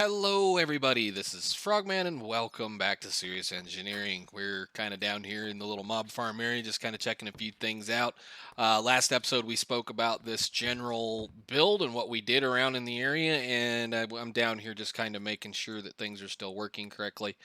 Hello, everybody. This is Frogman, and welcome back to Serious Engineering. We're kind of down here in the little mob farm area, just kind of checking a few things out. Last episode, we spoke about this general build and what we did around in the area, and I'm down here just kind of making sure that things are still working correctly.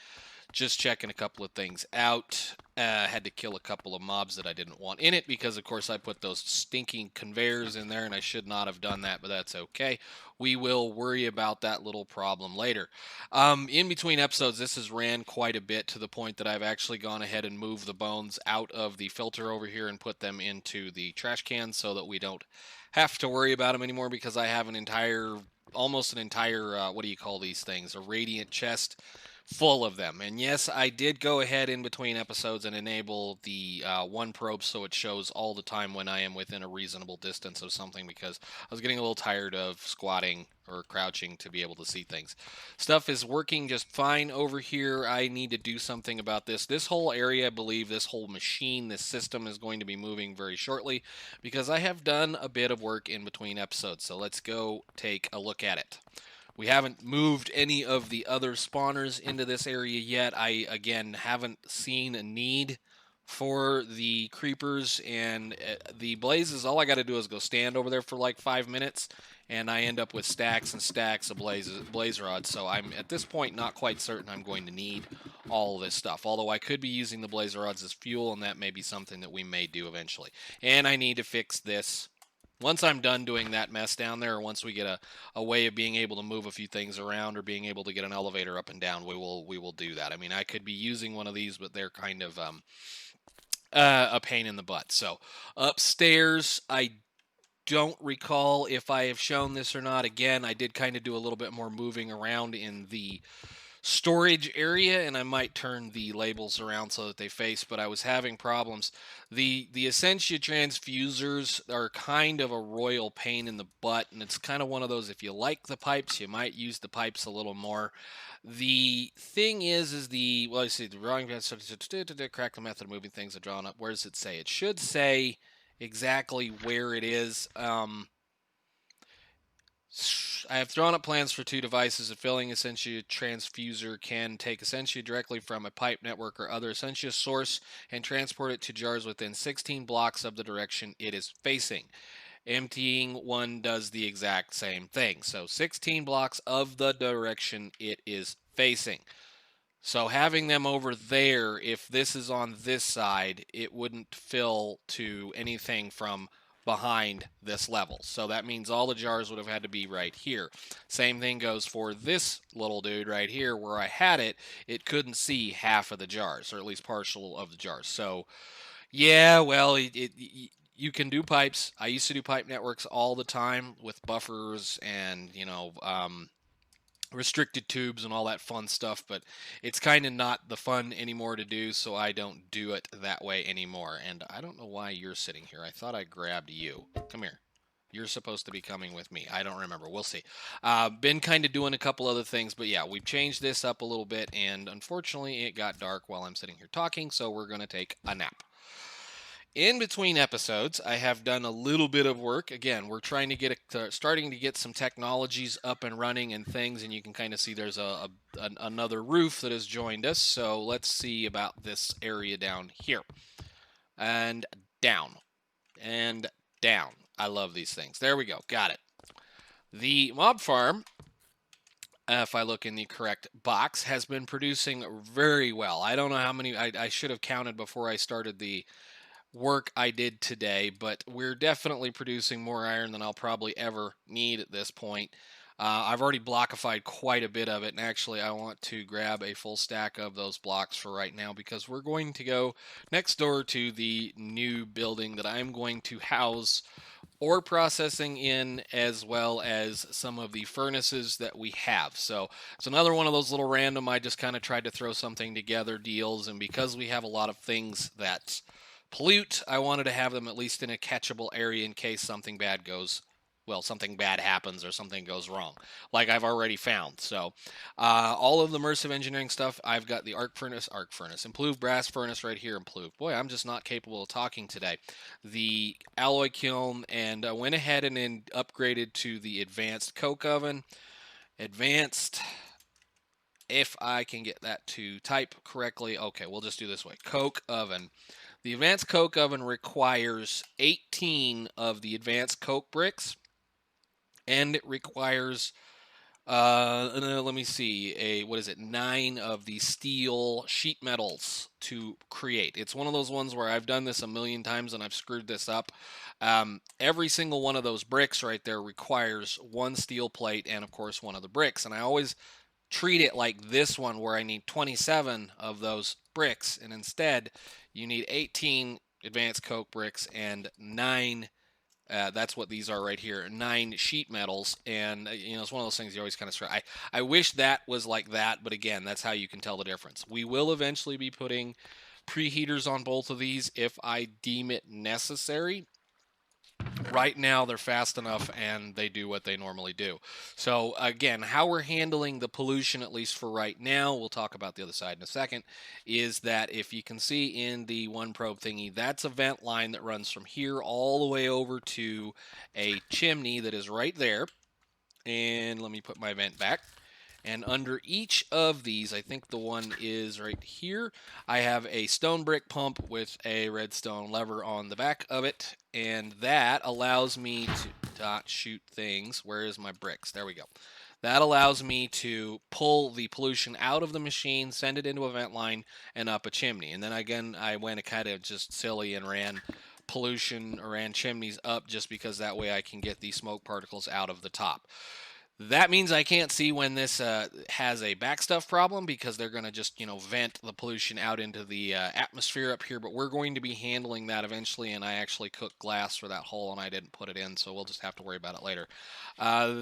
Just checking a couple of things out. Had to kill a couple of mobs that I didn't want in it because, of course, I put those stinking conveyors in there and I should not have done that, but that's okay. We will worry about that little problem later. In between episodes, this has ran quite a bit to the point that I've actually gone ahead and moved the bones out of the filter over here and put them into the trash can so that we don't have to worry about them anymore because I have almost an entire, what do you call these things? A radiant chest full of them. And yes, I did go ahead in between episodes and enable the one probe so it shows all the time when I am within a reasonable distance of something because I was getting a little tired of squatting or crouching to be able to see things. Stuff is working just fine over here. I need to do something about this. This whole area, I believe, this whole machine, this system is going to be moving very shortly because I have done a bit of work in between episodes. So let's go take a look at it. We haven't moved any of the other spawners into this area yet. I, again, haven't seen a need for the creepers and the blazes. All I got to do is go stand over there for like 5 minutes, and I end up with stacks and stacks of blaze rods. So I'm, at this point, not quite certain I'm going to need all of this stuff. Although I could be using the blaze rods as fuel, and that may be something that we may do eventually. And I need to fix this. Once I'm done doing that mess down there, or once we get a way of being able to move a few things around or being able to get an elevator up and down, we will do that. I mean, I could be using one of these, but they're kind of a pain in the butt. So upstairs, I don't recall if I have shown this or not. Again, I did kind of do a little bit more moving around in the storage area, and I might turn the labels around so that they face, but I was having problems. The Essentia transfusers are kind of a royal pain in the butt, and it's kind of one of those, if you like the pipes, you might use the pipes a little more. The thing is well, I see the drawing crack the method of moving things are drawn up. Where does it say? It should say exactly where it is. I have drawn up plans for two devices. A filling Essentia transfuser can take Essentia directly from a pipe network or other Essentia source and transport it to jars within 16 blocks of the direction it is facing. Emptying one does the exact same thing. So 16 blocks of the direction it is facing. So having them over there, if this is on this side, it wouldn't fill to anything from behind this level. So that means all the jars would have had to be right here. Same thing goes for this little dude right here where I had it. It couldn't see half of the jars, or at least partial of the jars. So yeah, well, you can do pipes. I used to do pipe networks all the time with buffers and, restricted tubes and all that fun stuff, but it's kind of not the fun anymore to do, so I don't do it that way anymore. And I don't know why you're sitting here. I thought I grabbed you. Come here. You're supposed to be coming with me. I don't remember. We'll see. Been kind of doing a couple other things, but yeah, we've changed this up a little bit, and unfortunately, it got dark while I'm sitting here talking, so we're going to take a nap. In between episodes, I have done a little bit of work. Again, we're trying to starting to get some technologies up and running and things, and you can kind of see there's another roof that has joined us. So let's see about this area down here, and down, and down. I love these things. There we go. Got it. The mob farm, if I look in the correct box, has been producing very well. I don't know how many. I should have counted before I started the work I did today, but we're definitely producing more iron than I'll probably ever need at this point. I've already blockified quite a bit of it, and actually I want to grab a full stack of those blocks for right now because we're going to go next door to the new building that I'm going to house ore processing in, as well as some of the furnaces that we have. So it's another one of those little random, I just kind of tried to throw something together deals, and because we have a lot of things that pollute, I wanted to have them at least in a catchable area in case something bad happens or something goes wrong, like I've already found. So, all of the immersive engineering stuff, I've got the arc furnace, improved brass furnace right here, improved. Boy, I'm just not capable of talking today. The alloy kiln, and I went ahead and then upgraded to the advanced coke oven. Advanced if I can get that to type correctly. Okay, we'll just do this way. Coke oven. The advanced coke oven requires 18 of the advanced coke bricks, and it requires let me see, what is it, 9 of the steel sheet metals to create. It's one of those ones where I've done this a million times and I've screwed this up. Every single one of those bricks right there requires one steel plate and of course one of the bricks, and I always treat it like this one where I need 27 of those bricks, and instead you need 18 advanced coke bricks and 9, that's what these are right here, 9 sheet metals. And it's one of those things you always kind of stress. I wish that was like that, but again, that's how you can tell the difference. We will eventually be putting preheaters on both of these if I deem it necessary. Right now they're fast enough and they do what they normally do. So again, how we're handling the pollution, at least for right now, we'll talk about the other side in a second, is that if you can see in the one probe thingy, that's a vent line that runs from here all the way over to a chimney that is right there. And let me put my vent back. And under each of these, I think the one is right here, I have a stone brick pump with a redstone lever on the back of it. And that allows me to not shoot things. Where is my bricks? There we go. That allows me to pull the pollution out of the machine, send it into a vent line, and up a chimney. And then again, I went kind of just silly and ran chimneys up just because that way I can get the smoke particles out of the top. That means I can't see when this has a backstuff problem because they're going to just, vent the pollution out into the atmosphere up here. But we're going to be handling that eventually, and I actually cooked glass for that hole, and I didn't put it in, so we'll just have to worry about it later.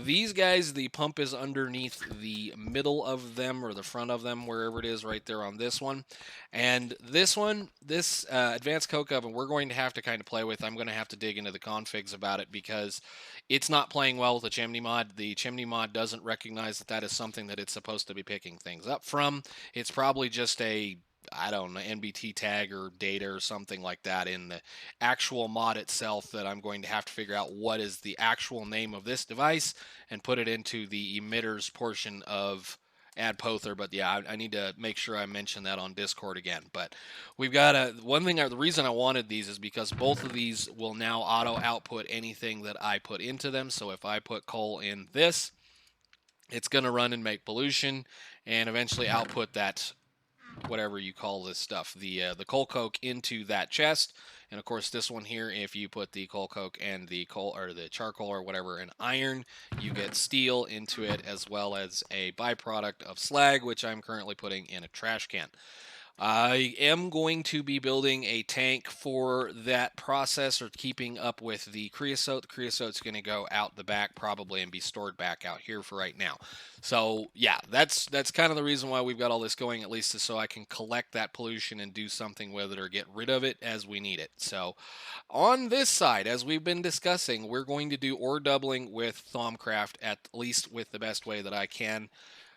These guys, the pump is underneath the middle of them or the front of them, wherever it is right there on this one. And this one, this advanced coke oven, we're going to have to kind of play with. I'm going to have to dig into the configs about it because it's not playing well with the chimney mod. The chimney mod doesn't recognize that that is something that it's supposed to be picking things up from. It's probably just a, I don't know, NBT tag or data or something like that in the actual mod itself that I'm going to have to figure out what is the actual name of this device and put it into the emitters portion of add Pother. But yeah, I need to make sure I mention that on Discord again. But we've got the reason I wanted these is because both of these will now auto output anything that I put into them. So if I put coal in this, it's going to run and make pollution and eventually output that, whatever you call this stuff, the coal coke into that chest. And of course, this one here, if you put the coal coke and the coal or the charcoal or whatever in iron, you get steel into it, as well as a byproduct of slag, which I'm currently putting in a trash can. I am going to be building a tank for that process, or keeping up with the creosote. The creosote's going to go out the back probably and be stored back out here for right now. So yeah, that's kind of the reason why we've got all this going, at least is so I can collect that pollution and do something with it or get rid of it as we need it. So on this side, as we've been discussing, we're going to do ore doubling with Thaumcraft, at least with the best way that I can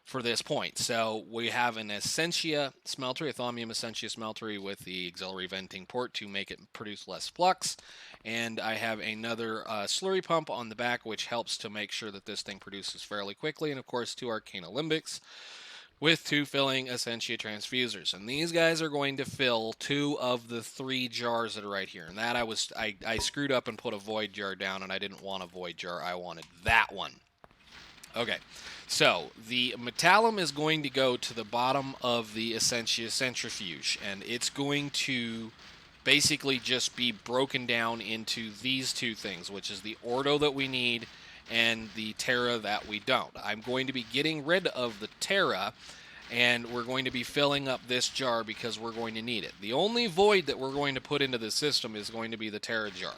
for this point. So we have an Essentia smeltery, a Thaumium Essentia smeltery with the auxiliary venting port to make it produce less flux. And I have another slurry pump on the back, which helps to make sure that this thing produces fairly quickly. And of course, 2 Arcana Limbics with 2 filling Essentia transfusers. And these guys are going to fill 2 of the 3 jars that are right here. And that I screwed up and put a void jar down, and I didn't want a void jar. I wanted that one. Okay, so the metallum is going to go to the bottom of the Essentia centrifuge, and it's going to basically just be broken down into these 2 things, which is the ordo that we need and the terra that we don't. I'm going to be getting rid of the terra, and we're going to be filling up this jar because we're going to need it. The only void that we're going to put into the system is going to be the terra jar,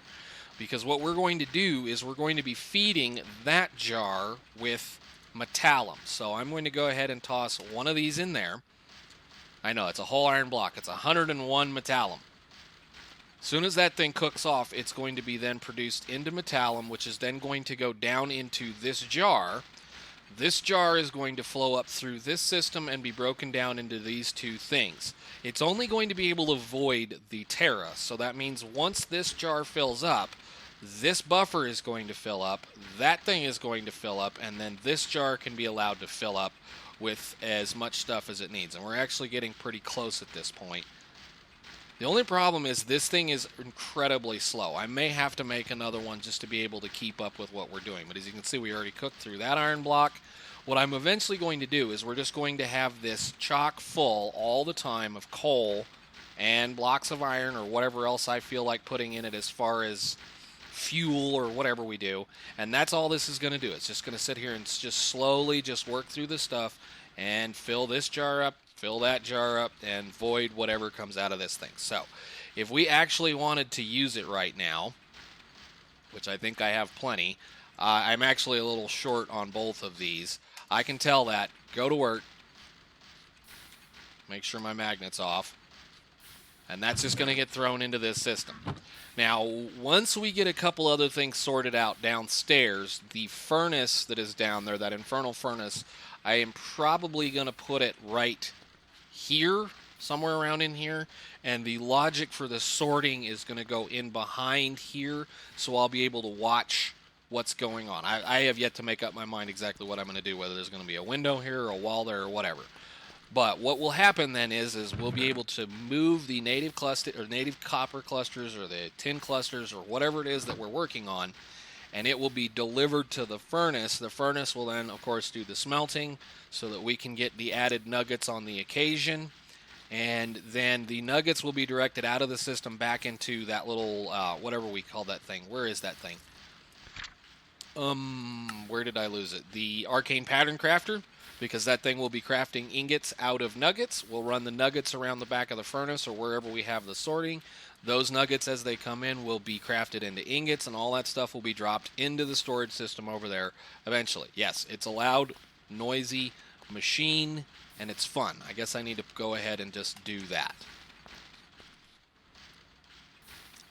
because what we're going to do is we're going to be feeding that jar with metallum. So I'm going to go ahead and toss one of these in there. I know, it's a whole iron block. It's 101 metallum. As soon as that thing cooks off, it's going to be then produced into metallum, which is then going to go down into this jar. This jar is going to flow up through this system and be broken down into these 2 things. It's only going to be able to void the terra, so that means once this jar fills up, this buffer is going to fill up, that thing is going to fill up, and then this jar can be allowed to fill up with as much stuff as it needs. And we're actually getting pretty close at this point. The only problem is this thing is incredibly slow. I may have to make another one just to be able to keep up with what we're doing. But as you can see, we already cooked through that iron block. What I'm eventually going to do is we're just going to have this chock full all the time of coal and blocks of iron or whatever else I feel like putting in it as far as fuel or whatever we do. And that's all this is going to do. It's just going to sit here and just slowly just work through the stuff and fill this jar up, fill that jar up, and void whatever comes out of this thing. So if we actually wanted to use it right now, which I think I have plenty, I'm actually a little short on both of these. I can tell that. Go to work. Make sure my magnet's off. And that's just going to get thrown into this system. Now, once we get a couple other things sorted out downstairs, the furnace that is down there, that infernal furnace, I am probably going to put it right here, somewhere around in here, and the logic for the sorting is going to go in behind here, so I'll be able to watch what's going on. I have yet to make up my mind exactly what I'm going to do, whether there's going to be a window here or a wall there or whatever. But what will happen then is we'll be able to move the native cluster or native copper clusters or the tin clusters or whatever it is that we're working on, and it will be delivered to the furnace. The furnace will then, of course, do the smelting so that we can get the added nuggets on the occasion. And then the nuggets will be directed out of the system back into that little, whatever we call that thing. Where is that thing? Where did I lose it? The arcane pattern crafter, because that thing will be crafting ingots out of nuggets. We'll run the nuggets around the back of the furnace or wherever we have the sorting. Those nuggets, as they come in, will be crafted into ingots, and all that stuff will be dropped into the storage system over there eventually. Yes, it's a loud, noisy machine, and it's fun. I guess I need to go ahead and just do that.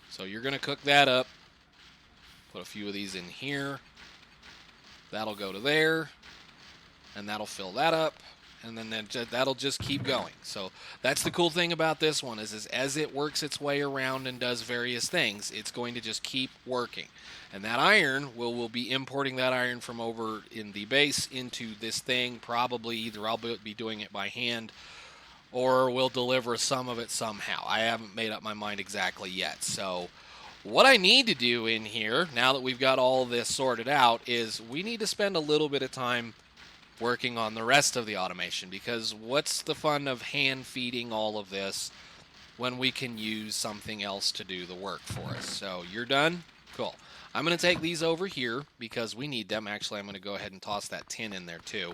So you're going to cook that up. Put a few of these in here. That'll go to there. And that'll fill that up, and then that'll just keep going. So that's the cool thing about this one is as it works its way around and does various things, it's going to just keep working. And that iron, we'll be importing that iron from over in the base into this thing. Probably either I'll be doing it by hand or we'll deliver some of it somehow. I haven't made up my mind exactly yet. So what I need to do in here, now that we've got all this sorted out, is we need to spend a little bit of time working on the rest of the automation, because what's the fun of hand feeding all of this when we can use something else to do the work for us? So you're done? Cool. I'm going to take these over here because we need them. Actually, I'm going to go ahead and toss that tin in there too.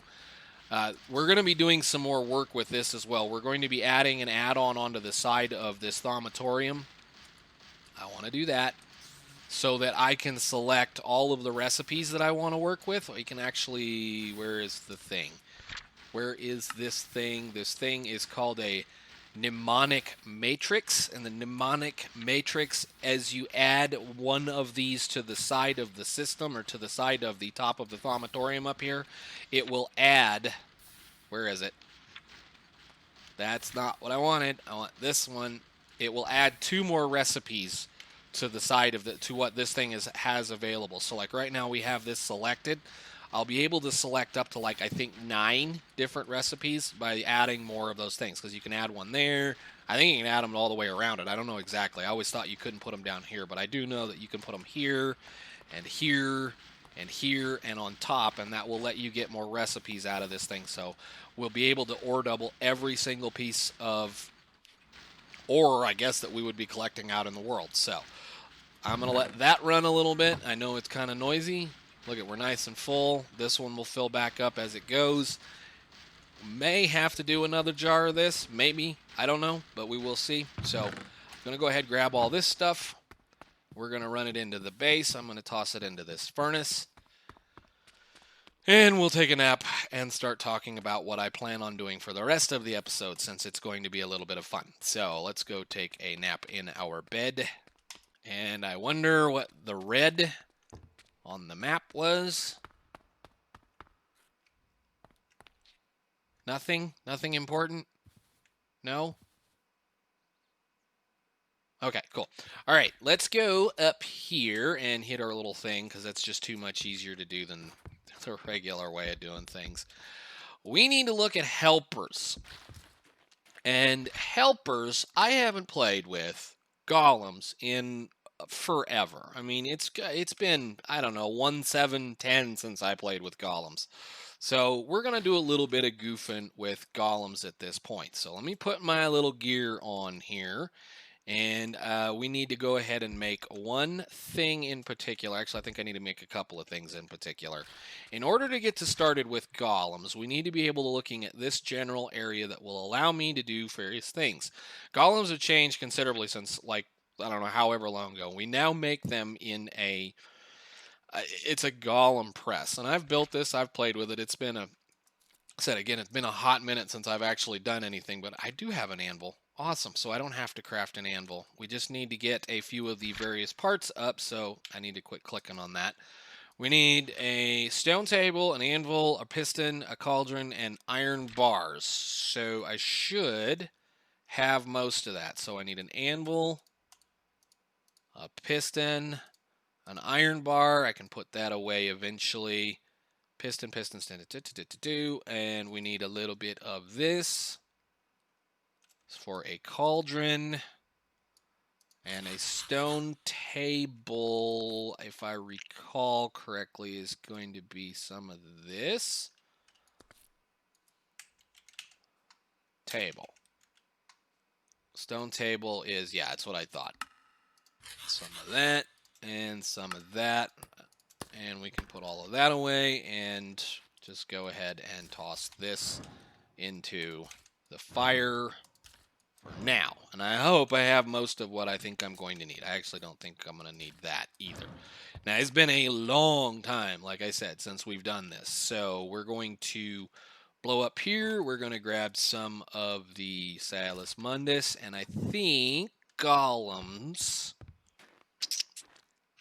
We're going to be doing some more work with this as well. We're going to be adding an add-on onto the side of this thaumatorium. I want to do that so that I can select all of the recipes that I want to work with. We can actually, where is the thing? Where is this thing? This thing is called a mnemonic matrix, and the mnemonic matrix, as you add one of these to the side of the system or to the side of the top of the thaumatorium up here, it will add, where is it? That's not what I wanted. I want this one. It will add 2 more recipes to the side of to what this thing has available. So like right now we have this selected. I'll be able to select up to like I think 9 different recipes by adding more of those things, because you can add one there. I think you can add them all the way around it. I don't know exactly. I always thought you couldn't put them down here, but I do know that you can put them here and here and here and on top, and that will let you get more recipes out of this thing. So we'll be able to ore double every single piece of ore, I guess, that we would be collecting out in the world. So I'm going to let that run a little bit. I know it's kind of noisy. Look at, we're nice and full. This one will fill back up as it goes. May have to do another jar of this. Maybe. I don't know, but we will see. So I'm going to go ahead and grab all this stuff. We're going to run it into the base. I'm going to toss it into this furnace. And we'll take a nap and start talking about what I plan on doing for the rest of the episode, since it's going to be a little bit of fun. So let's go take a nap in our bed. And I wonder what the red on the map was. Nothing? Nothing important? No? Okay, cool. All right, let's go up here and hit our little thing, because that's just too much easier to do than the regular way of doing things. we need to look at helpers. And helpers, I haven't played with golems in forever. I mean, it's been, I don't know, 1.7.10 since I played with golems. So we're going to do a little bit of goofing with golems at this point. So let me put my little gear on here. And we need to go ahead and make one thing in particular. Actually, I think I need to make a couple of things in particular. In order to get started with golems, we need to be able to looking at this general area that will allow me to do various things. Golems have changed considerably since, like, I don't know, however long ago. We now make them in a, it's a golem press. And I've built this, I've played with it. It's been a, said again, it's been a hot minute since I've actually done anything, but I do have an anvil. Awesome. So I don't have to craft an anvil. We just need to get a few of the various parts up, so I need to quit clicking on that. We need a stone table, an anvil, a piston, a cauldron, and iron bars. So I should have most of that. So I need an anvil, a piston, an iron bar. I can put that away eventually. Piston, and we need a little bit of this for a cauldron and a stone table, if I recall correctly, is going to be some of this table. Stone table is, yeah, that's what I thought. Some of that and some of that, and we can put all of that away and just go ahead and toss this into the fire now. And I hope I have most of what I think I'm going to need. I actually don't think I'm going to need that either. Now, it's been a long time, like I said, since we've done this. So we're going to blow up here. We're going to grab some of the Salus Mundus, and I think golems,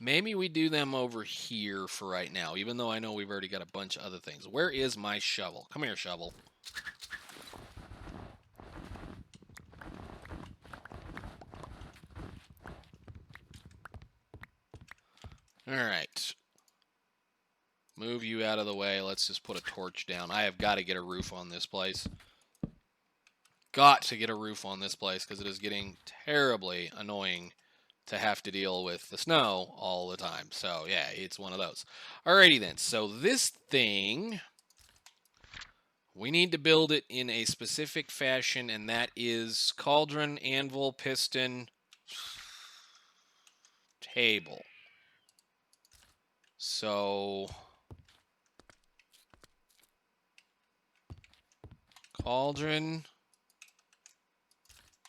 maybe we do them over here for right now, even though I know we've already got a bunch of other things. Where is my shovel? Come here, shovel. All right. Move you out of the way. Let's just put a torch down. I have got to get a roof on this place. Got to get a roof on this place because it is getting terribly annoying to have to deal with the snow all the time. So, yeah, it's one of those. Alrighty then. So this thing, we need to build it in a specific fashion, and that is cauldron, anvil, piston, table. So cauldron,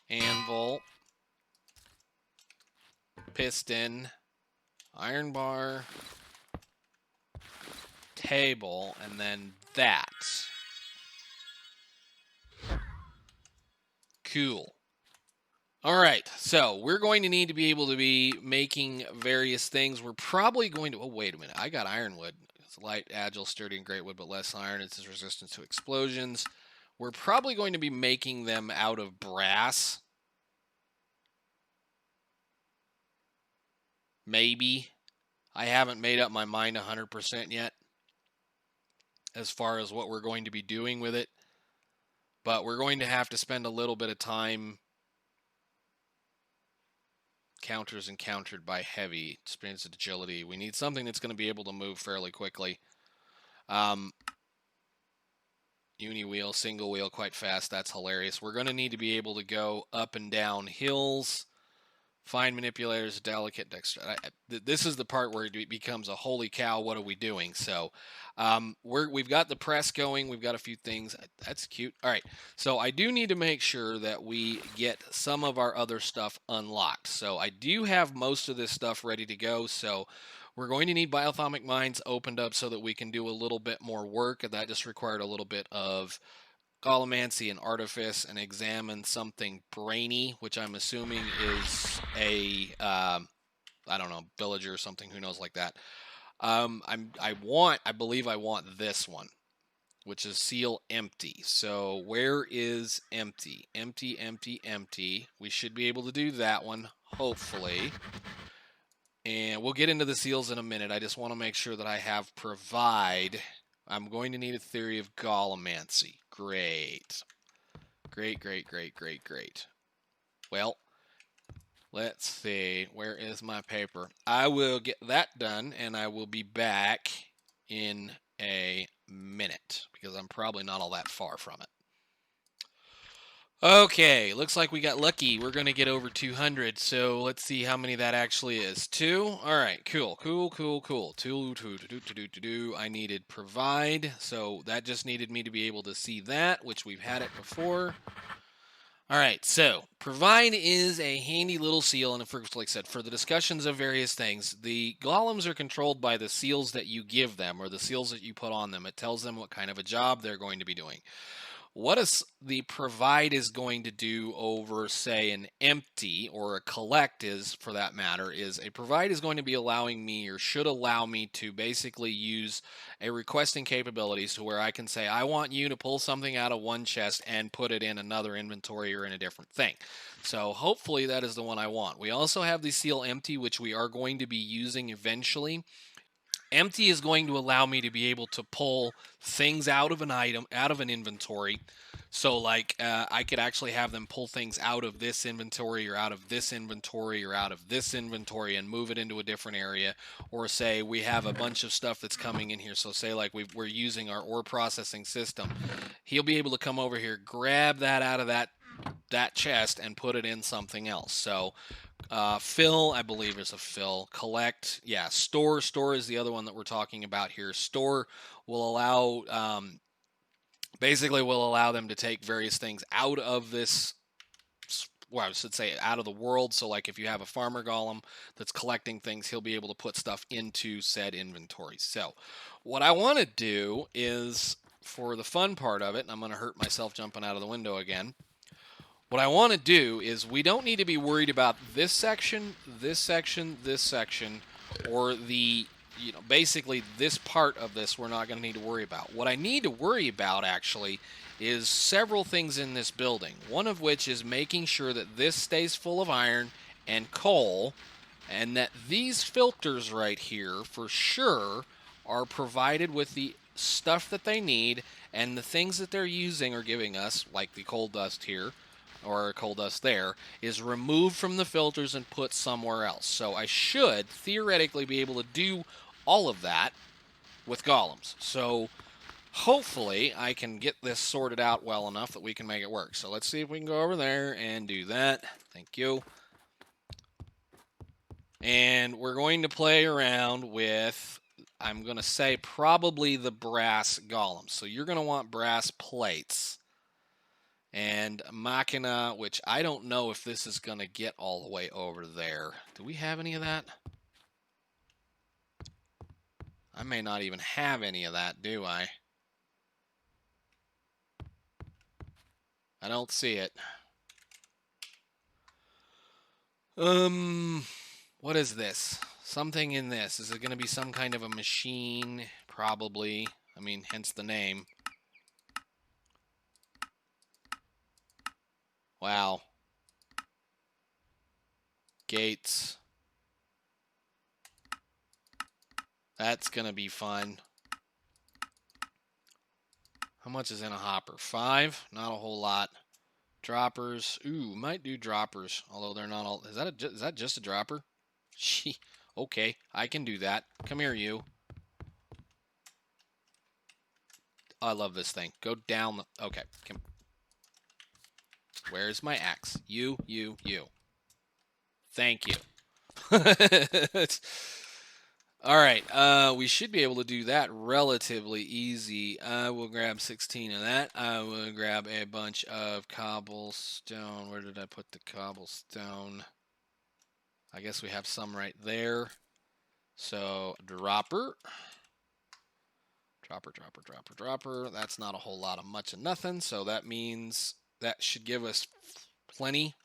anvil, piston, iron bar, table, and then that. Cool. All right, so we're going to need to be able to be making various things. We're probably going to, oh, wait a minute. I got ironwood. It's light, agile, sturdy, and great wood, but less iron. It's resistant to explosions. We're probably going to be making them out of brass. Maybe. I haven't made up my mind 100% yet as far as what we're going to be doing with it. But we're going to have to spend a little bit of time. Counters encountered by heavy. Experience agility. We need something that's going to be able to move fairly quickly. Uni wheel, single wheel, quite fast. That's hilarious. We're going to need to be able to go up and down hills. Fine manipulators, delicate dexter. This is the part where it becomes a holy cow, what are we doing? So we've got the press going. We've got a few things. That's cute. All right. So I do need to make sure that we get some of our other stuff unlocked. So I do have most of this stuff ready to go. So we're going to need biothomic mines opened up so that we can do a little bit more work. And that just required a little bit of Golemancy and Artifice and examine something brainy, which I'm assuming is a, I don't know, villager or something, who knows, like that. I believe I want this one, which is seal empty. So where is empty? Empty, empty, empty. We should be able to do that one, hopefully. And we'll get into the seals in a minute. I just want to make sure that I have provide I'm going to need a theory of Golemancy. Great. Great, great, great, great, great. Well, let's see. Where is my paper? I will get that done, and I will be back in a minute, because I'm probably not all that far from it. Okay, looks like we got lucky. We're going to get over 200, so let's see how many that actually is. 2? All right, cool, cool, cool, cool. 2. I needed provide, so that just needed me to be able to see that, which we've had it before. All right, so provide is a handy little seal, and like I said, for the discussions of various things, the golems are controlled by the seals that you give them, or the seals that you put on them. It tells them what kind of a job they're going to be doing. What is the provide is going to do over, say, an empty or a collect is, for that matter, is a provide is going to be allowing me, or should allow me, to basically use a requesting capabilities to where I can say, I want you to pull something out of one chest and put it in another inventory or in a different thing. So hopefully that is the one I want. We also have the seal empty, which we are going to be using eventually. Empty is going to allow me to be able to pull things out of an item, out of an inventory. So like I could actually have them pull things out of this inventory or out of this inventory or out of this inventory and move it into a different area. Or say we have a bunch of stuff that's coming in here. So say like we're using our ore processing system. He'll be able to come over here, grab that out of that chest and put it in something else. So fill, I believe, is a fill. Collect, yeah. Store is the other one that we're talking about here. Store will allow, basically, will allow them to take various things out of this. Well, I should say out of the world. So, like, if you have a farmer golem that's collecting things, he'll be able to put stuff into said inventory. So, what I want to do is, for the fun part of it, and I'm going to hurt myself jumping out of the window again. What I want to do is, we don't need to be worried about this section, this section, this section, or the, basically this part of this we're not going to need to worry about. What I need to worry about, actually, is several things in this building. One of which is making sure that this stays full of iron and coal, and that these filters right here, for sure, are provided with the stuff that they need, and the things that they're using or giving us, like the coal dust here, or coal dust there, is removed from the filters and put somewhere else. So I should theoretically be able to do all of that with golems. So hopefully I can get this sorted out well enough that we can make it work. So let's see if we can go over there and do that. Thank you. And we're going to play around with, I'm going to say, probably the brass golems. So you're going to want brass plates. And Machina, which I don't know if this is going to get all the way over there. Do we have any of that? I may not even have any of that, do I? I don't see it. What is this? Something in this. Is it going to be some kind of a machine? Probably. I mean, hence the name. Wow. Gates. That's going to be fun. How much is in a hopper? 5? Not a whole lot. Droppers. Ooh, might do droppers. Although they're not all... Is that just a dropper? Gee. Okay, I can do that. Come here, you. Oh, I love this thing. Go down the... Okay. Where's my axe? You. Thank you. All right, we should be able to do that relatively easy. I will grab 16 of that. I will grab a bunch of cobblestone. Where did I put the cobblestone? I guess we have some right there. So, dropper. That's not a whole lot of much of nothing, so that means that should give us plenty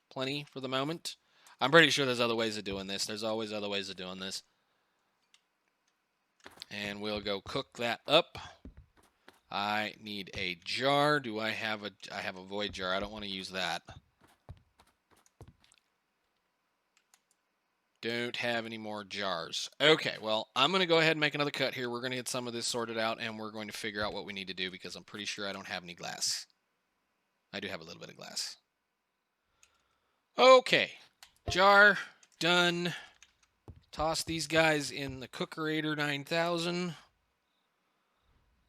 for the moment. I'm pretty sure there's other ways of doing this. There's always other ways of doing this. And we'll go cook that up. I need a jar. I have a void jar. I don't want to use that. Don't have any more jars. Okay, well, I'm going to go ahead and make another cut here. We're going to get some of this sorted out, and we're going to figure out what we need to do because I'm pretty sure I don't have any glass. I do have a little bit of glass. Okay, jar, done. Toss these guys in the Cookerator 9000.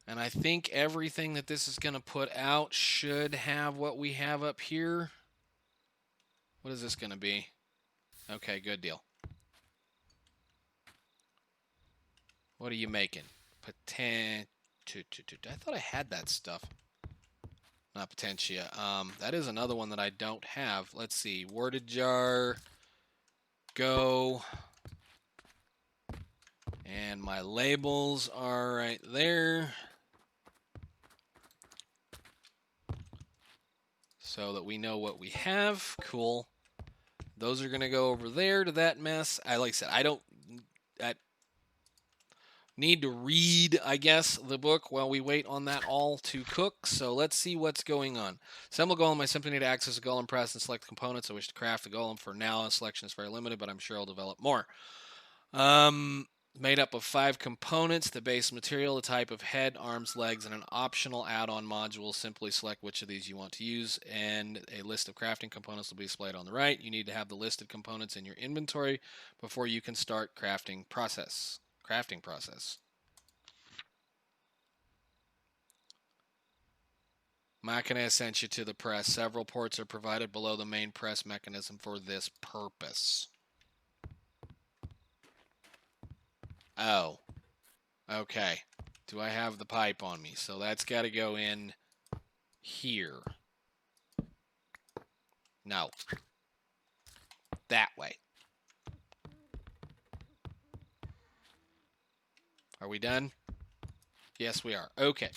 And I think everything that this is going to put out should have what we have up here. What is this going to be? Okay, good deal. What are you making? I thought I had that stuff. Not Potentia. That is another one that I don't have. Let's see. Worded jar. Go. And my labels are right there. So that we know what we have. Cool. Those are going to go over there to that mess. Like I said, I need to read, I guess, the book while we wait on that all to cook. So let's see what's going on. Assemble Golem. I simply need to access a Golem press and select the components I wish to craft the Golem. For now, the selection is very limited, but I'm sure I'll develop more. Made up of 5 components: the base material, the type of head, arms, legs, and an optional add-on module. Simply select which of these you want to use, and a list of crafting components will be displayed on the right. You need to have the listed components in your inventory before you can start crafting process. Machina sent you to the press. Several ports are provided below the main press mechanism for this purpose. Oh, okay. Do I have the pipe on me? So that's got to go in here. No. That way. Are we done? Yes, we are. Okay.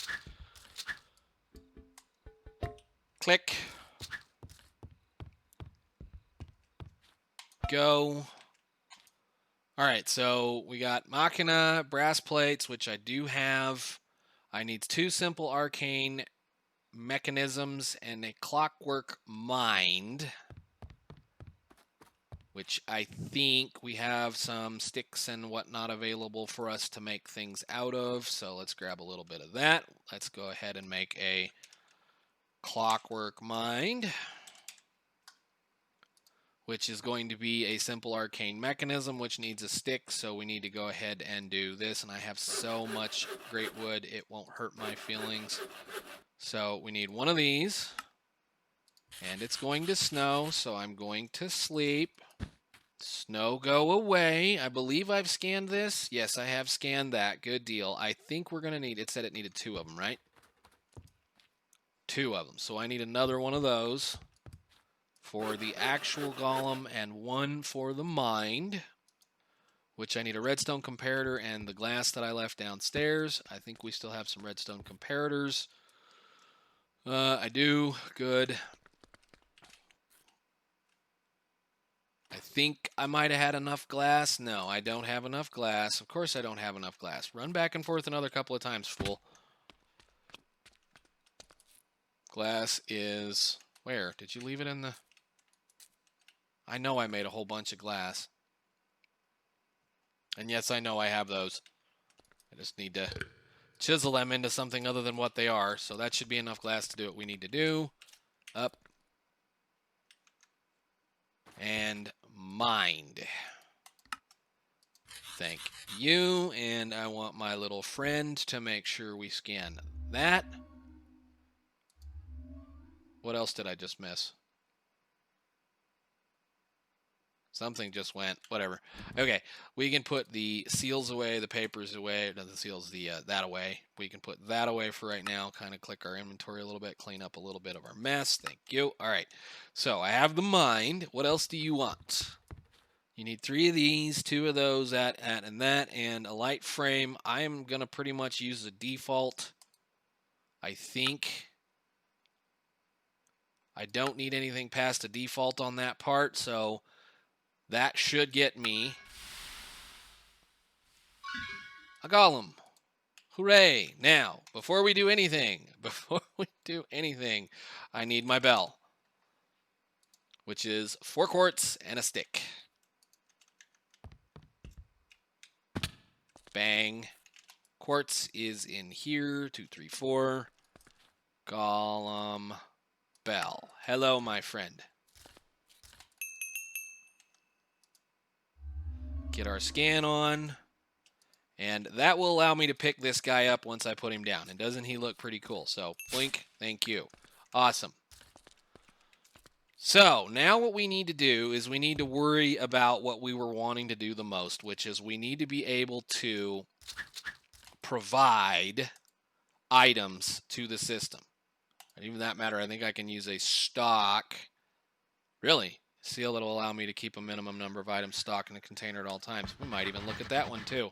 Click. Go. All right, so we got Machina, brass plates, which I do have. I need 2 simple arcane mechanisms and a clockwork mind, which I think we have some sticks and whatnot available for us to make things out of. So let's grab a little bit of that. Let's go ahead and make a clockwork mind, which is going to be a simple arcane mechanism, which needs a stick, so we need to go ahead and do this. And I have so much great wood, it won't hurt my feelings. So we need one of these, and it's going to snow, so I'm going to sleep. Snow, go away. I believe I've scanned this. Yes, I have scanned that. Good deal. I think we're going to need, it said it needed 2 of them, right? 2 of them. So I need another one of those for the actual golem and 1 for the mind, which I need a redstone comparator and the glass that I left downstairs. I think we still have some redstone comparators. I do. Good. I think I might have had enough glass. No, I don't have enough glass. Of course I don't have enough glass. Run back and forth another couple of times, fool. Glass is... Where? Did you leave it in the... I know I made a whole bunch of glass. And yes, I know I have those. I just need to chisel them into something other than what they are. So that should be enough glass to do what we need to do. Up. And mind. Thank you. And I want my little friend to make sure we scan that. What else did I just miss? Something just went, whatever. Okay, we can put the seals away, the papers away, not the seals, that away. We can put that away for right now, kind of click our inventory a little bit, clean up a little bit of our mess. Thank you. All right, so I have the mind. What else do you want? You need 3 of these, 2 of those, that, and that, and a light frame. I am going to pretty much use the default, I think. I don't need anything past a default on that part, so... that should get me a golem. Hooray! Now, before we do anything, I need my bell, which is 4 quartz and a stick. Bang. Quartz is in here. 2, 3, 4. Golem bell. Hello, my friend. Get our scan on. And that will allow me to pick this guy up once I put him down. And doesn't he look pretty cool? So, blink. Thank you. Awesome. So, now what we need to do is we need to worry about what we were wanting to do the most, which is we need to be able to provide items to the system. And even that matter, I think I can use a stock. Really? Seal that will allow me to keep a minimum number of items stocked in a container at all times. We might even look at that one too.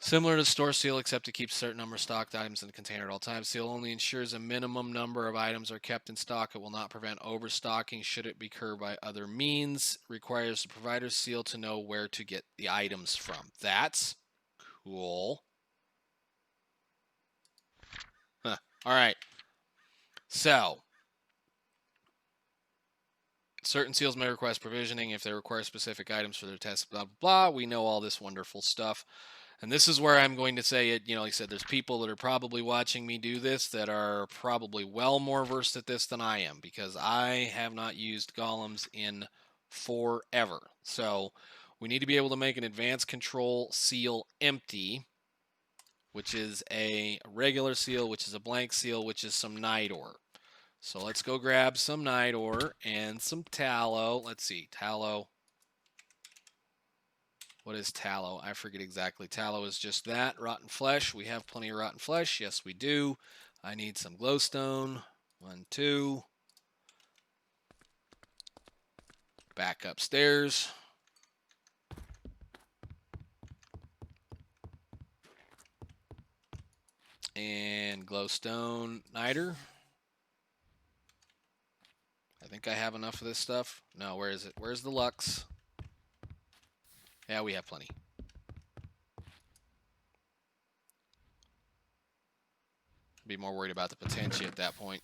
Similar to store seal, except it keeps a certain number of stocked items in the container at all times. Seal only ensures a minimum number of items are kept in stock. It will not prevent overstocking should it be occurred by other means. Requires the provider's seal to know where to get the items from. That's cool. Huh. All right. So, certain seals may request provisioning if they require specific items for their tests, blah, blah, blah. We know all this wonderful stuff. And this is where I'm going to say it, like I said, there's people that are probably watching me do this that are probably well more versed at this than I am, because I have not used golems in forever. So we need to be able to make an advanced control seal empty, which is a regular seal, which is a blank seal, which is some night ore. So let's go grab some night ore and some tallow. Let's see, tallow. What is tallow? I forget exactly. Tallow is just that. Rotten flesh. We have plenty of rotten flesh. Yes, we do. I need some glowstone. 1, 2. Back upstairs. And glowstone niter. I think I have enough of this stuff. No, where is it? Where's the Lux? Yeah, we have plenty. Be more worried about the potential at that point.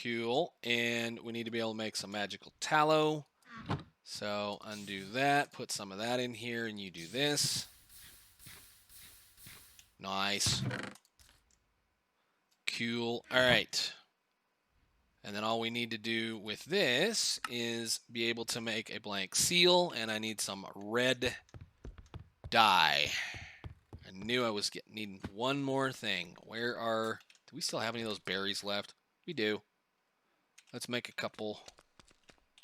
Cool. And we need to be able to make some magical tallow. So undo that. Put some of that in here, and you do this. Nice. Cool. All right. And then all we need to do with this is be able to make a blank seal, and I need some red dye. I knew I was needing one more thing. Do we still have any of those berries left? We do. Let's make a couple.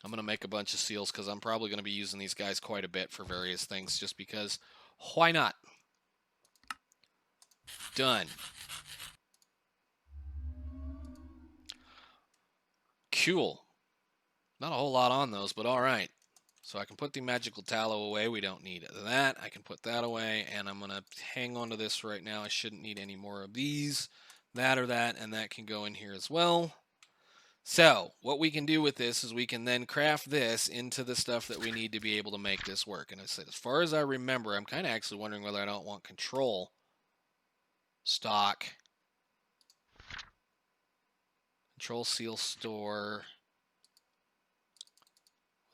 I'm going to make a bunch of seals because I'm probably going to be using these guys quite a bit for various things, just because. Why not? Done. Cool. Not a whole lot on those, but all right. So I can put the magical tallow away. We don't need that. I can put that away, and I'm going to hang on to this right now. I shouldn't need any more of these. That or that, and that can go in here as well. So what we can do with this is we can then craft this into the stuff that we need to be able to make this work. And I said, as far as I remember, I'm kind of actually wondering whether I don't want control stock. Control seal store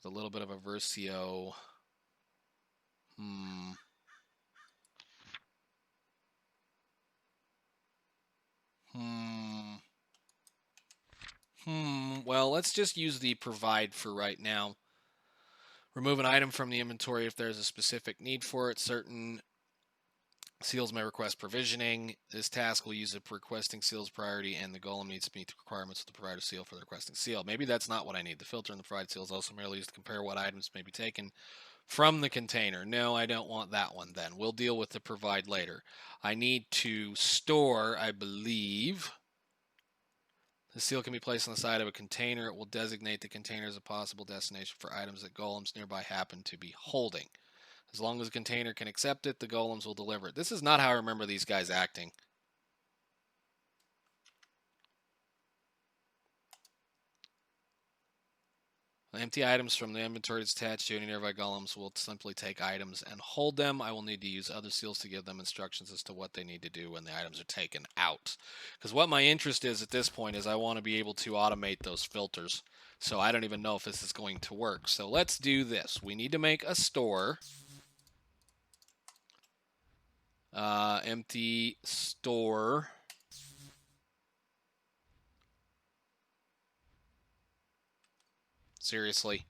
with a little bit of a Versio. Well, let's just use the provide for right now. Remove an item from the inventory if there's a specific need for it. Certain seals may request provisioning. This task will use a requesting seal's priority, and the golem needs to meet the requirements of the provider seal for the requesting seal. Maybe that's not what I need. The filter in the provided seal is also merely used to compare what items may be taken from the container. No, I don't want that one then. We'll deal with the provide later. I need to store, I believe. The seal can be placed on the side of a container. It will designate the container as a possible destination for items that golems nearby happen to be holding. As long as the container can accept it, the golems will deliver it. This is not how I remember these guys acting. Empty items from the inventory that's attached to any nearby golems will simply take items and hold them. I will need to use other seals to give them instructions as to what they need to do when the items are taken out. Because what my interest is at this point is I want to be able to automate those filters. So I don't even know if this is going to work. So let's do this. We need to make a store. Empty store. Seriously?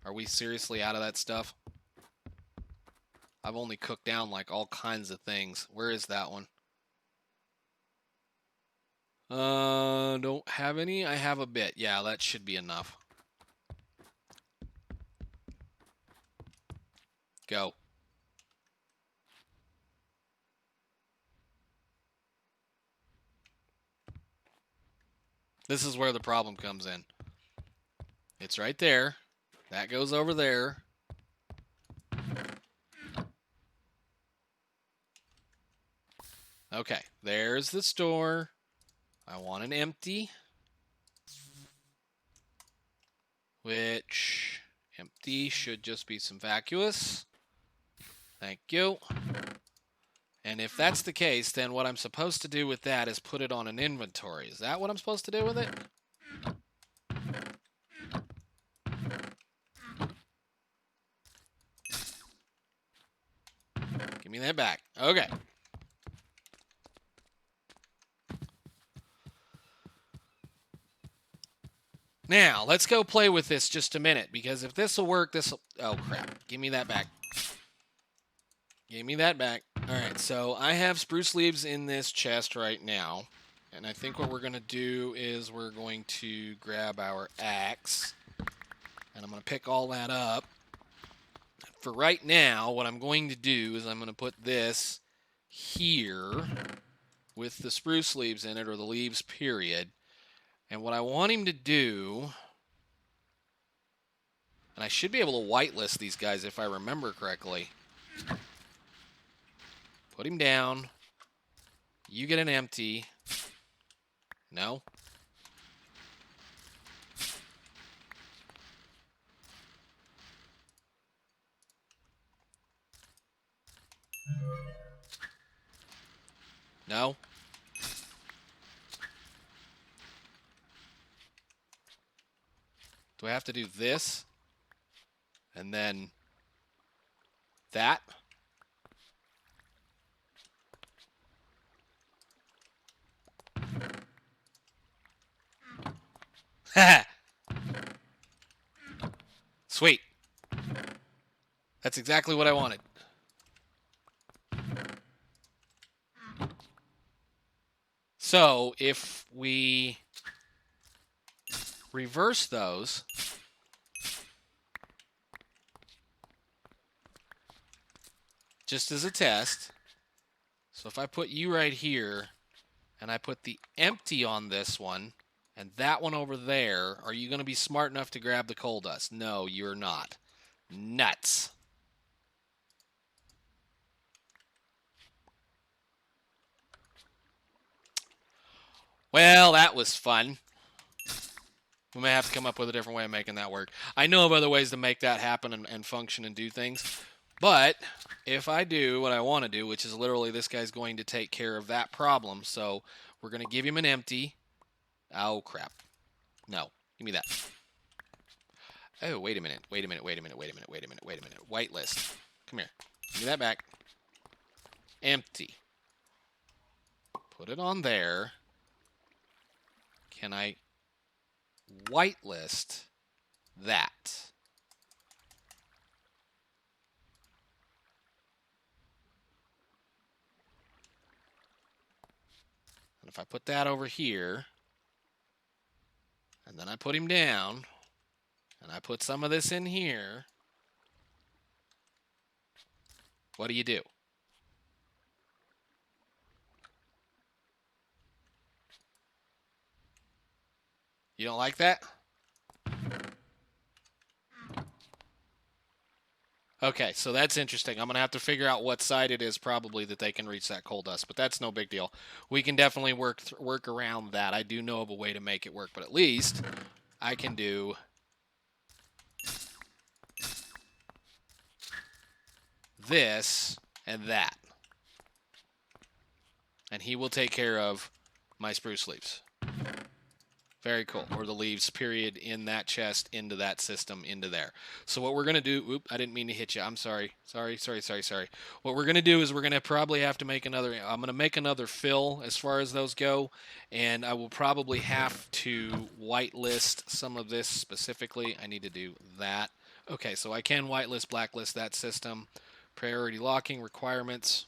Are we seriously out of that stuff? I've only cooked down like all kinds of things. Where is that one? Don't have any. I have a bit. Yeah, that should be enough. Go. This is where the problem comes in. It's right there. That goes over there. Okay, there's the store. I want an empty. Which, empty should just be some vacuous. Thank you. And if that's the case, then what I'm supposed to do with that is put it on an inventory. Is that what I'm supposed to do with it? Give me that back. Okay. Now, let's go play with this just a minute, because if this will work, this will... Oh, crap. Give me that back. Give me that back. All right, so I have spruce leaves in this chest right now, and I think what we're going to do is we're going to grab our axe, and I'm going to pick all that up. For right now, what I'm going to do is I'm going to put this here with the spruce leaves in it, or the leaves, period. And what I want him to do, and I should be able to whitelist these guys if I remember correctly. Put him down. You get an empty. No? No? Do I have to do this? And then that? Sweet. That's exactly what I wanted. So, if we reverse those, just as a test, so if I put you right here, and I put the empty on this one, and that one over there, are you going to be smart enough to grab the coal dust? No, you're not. Nuts. Well, that was fun. We may have to come up with a different way of making that work. I know of other ways to make that happen and function and do things. But if I do what I want to do, which is literally this guy's going to take care of that problem. So we're going to give him an empty. Oh, crap. No. Give me that. Oh, wait a minute. Wait a minute. Wait a minute. Wait a minute. Wait a minute. Wait a minute. Whitelist. Come here. Give me that back. Empty. Put it on there. Can I whitelist that? And if I put that over here, and then I put him down, and I put some of this in here, what do you do? You don't like that? Okay, so that's interesting. I'm going to have to figure out what side it is probably that they can reach that coal dust, but that's no big deal. We can definitely work around that. I do know of a way to make it work, but at least I can do this and that. And he will take care of my spruce leaves. Very cool. Or the leaves, period, in that chest, into that system, into there. So what we're going to do, I didn't mean to hit you. I'm sorry. Sorry. What we're going to do is we're going to probably have to make I'm going to make another fill as far as those go. And I will probably have to whitelist some of this specifically. I need to do that. Okay, so I can whitelist, blacklist that system. Priority locking requirements.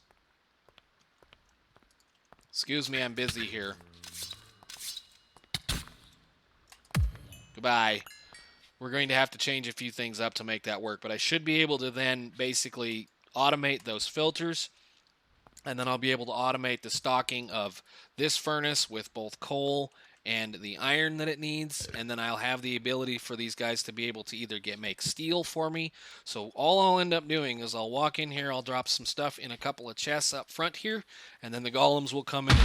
Excuse me, I'm busy here. Goodbye. We're going to have to change a few things up to make that work, but I should be able to then basically automate those filters, and then I'll be able to automate the stocking of this furnace with both coal and the iron that it needs, and then I'll have the ability for these guys to be able to either make steel for me. So all I'll end up doing is I'll walk in here, I'll drop some stuff in a couple of chests up front here, and then the golems will come in.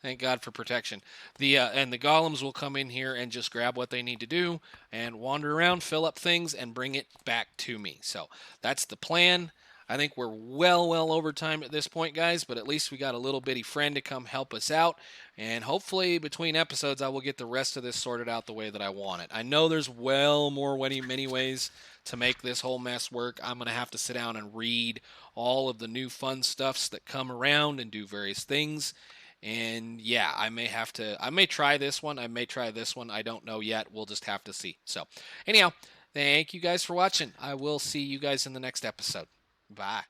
Thank God for protection. And the golems will come in here and just grab what they need to do and wander around, fill up things, and bring it back to me. So that's the plan. I think we're well over time at this point, guys, but at least we got a little bitty friend to come help us out. And hopefully between episodes, I will get the rest of this sorted out the way that I want it. I know there's many ways to make this whole mess work. I'm going to have to sit down and read all of the new fun stuffs that come around and do various things. And yeah, I may try this one. I don't know yet. We'll just have to see. So anyhow, thank you guys for watching. I will see you guys in the next episode. Bye.